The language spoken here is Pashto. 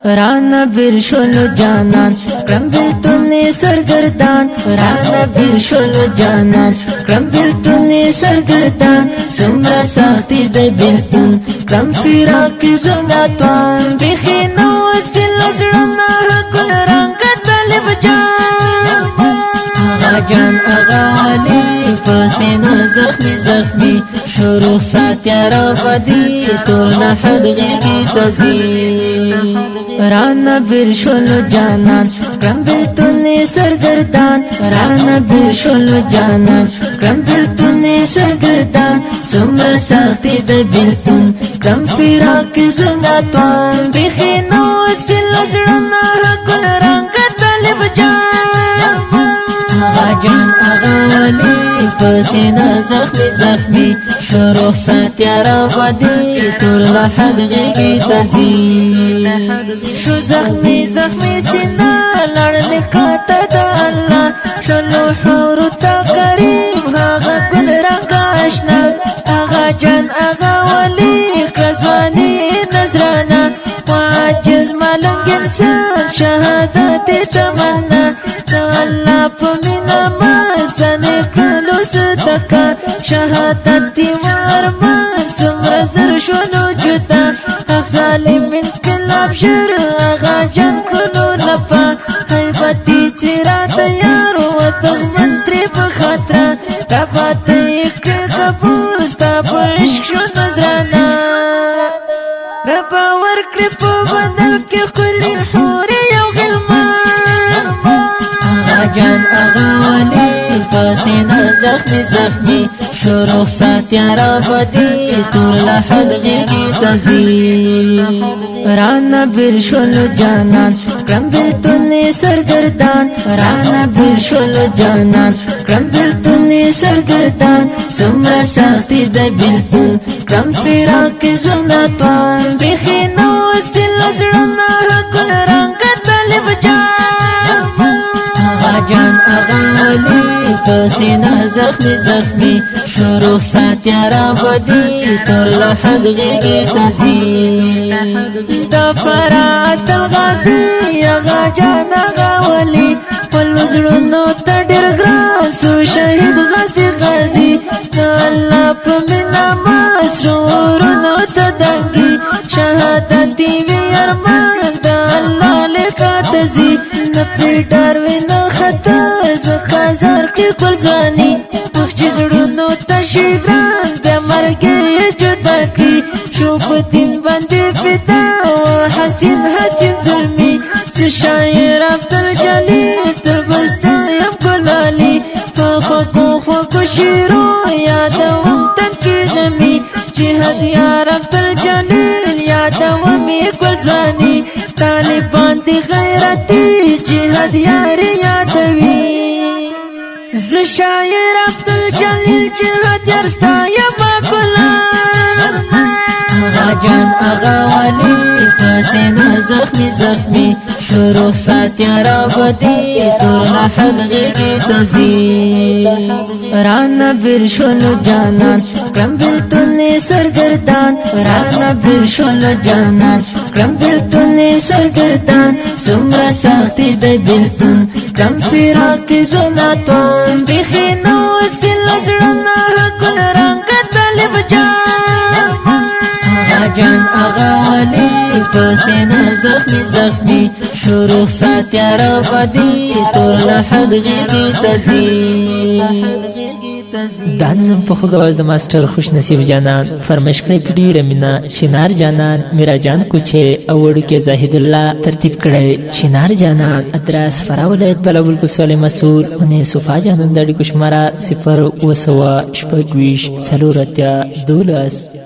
رانا برشلو جانان کرم بلتونی سرگردان رانا برشلو جانان کرم بلتونی سرگردان سمرا ساختی دی بلتون کرم فراق زناتوان بخی نوزل ازرنا کل رنگ طالب جان آغا جان آغا علی پسینا زخمی زخمی شروع ساتیا را بدی طولنا حدغی تزی رانا برشلو جانان کرم بلتونی سرگردان رانا برشلو جانان کرم بلتونی سرگردان سمرا ساختی دی بلتون کرم فراق زناتوان بخی نوزل ازرنا کل رنگ طالب جان آغا جان آغا علی پسینا زخمی زخمی شروع ساتیا را بدی طولنا حدغی تزی شو زخمی زخمی سینا لڑنے کاتا دا اللہ شلو حورو تا کریم آغا گل رنگ آشنا آغا جان آغا ولی قزوانی نظرانا معجز مالنگ انسان شہادت تمنا تا اللہ پمینا مازن کلو صدقا شہادت دیوار مانسوم رزر شنو جتا اخ ظالم ابشر آغا جان کلو لپا حیبتی چرا تیار و تغمن تری بخاطرہ تابات اکر قبول ستا پر عشق شو نظرانا ربا ورکلی پا بدل کی قلی حوری یو غلمان آغا جان آغا ولی پسینا زخمی زخمی شروع ساتیا را بدی طولنا حدغی تزی رانا برشلو جانان کرم بلتونی سرگردان رانا برشلو جانان کرم بلتونی سرگردان سمرا ساختی دی بلتون کرم فراق زناتوان بخی نوزل ازرنا کل رنگ طالب جان آغا جان آغا علی پسینا زخمی زخمی شروع ساتیا را بدی طولنا حدغی تزی دا فرات الغازی آغا جان آغا ولی پلوزرونو تا ډیر ګران سو شهید غازی غازی دا الله په مینا مسرورونو تا دنګي شهادت وی ارمان دا الله لکا تزي نپی ډاروي نو خطر زکا زار کې کول ځواني مخ چې زړونو تا شي ګران بیا مرګ جدا کی شو په دین باندې فدا حسین حسین ظلمی سی شاعر عبدالجلیل تر بستا یم گلالی فخوکو خوکو شیرو یادوم تنکی غمی جهد یار عبدالجلیل یادومی گلزانی طالبان دی غیرتی جهد یار یادوی ز شاعر عبدالجلیل جهد یار ستا یم گلان آغا جان آغا ولی پسینا زخمی زخمی شروع ساتیا را بدی طولنا حدغی تزی رانا برشلو جانان کرم بلتونی سرگردان رانا برشلو جانان کرم بلتونی سرگردان سمرا ساختی دی بلتون کرم فراق زناتوان بخی نوزل ازرنا کل رنگ طالب جان آغا جان آغا علی پسینا زخمی زخمی شروع ساتیا را بدی طولنا حدغی تزی دا نظم په خوږ اواز د ماسټر خوش نصیب جانان فرمایش کړی په ډیره مینه چنار جانان میرا جان کوچه او وړوکی زاهد الله ترتیب کړی چنار جانان ادرس فرا ولایت بلبل کوسوال مسعود او صفا جانان د اړیکو شماره 0 و 100 شپږ 20 څلور اتیا 12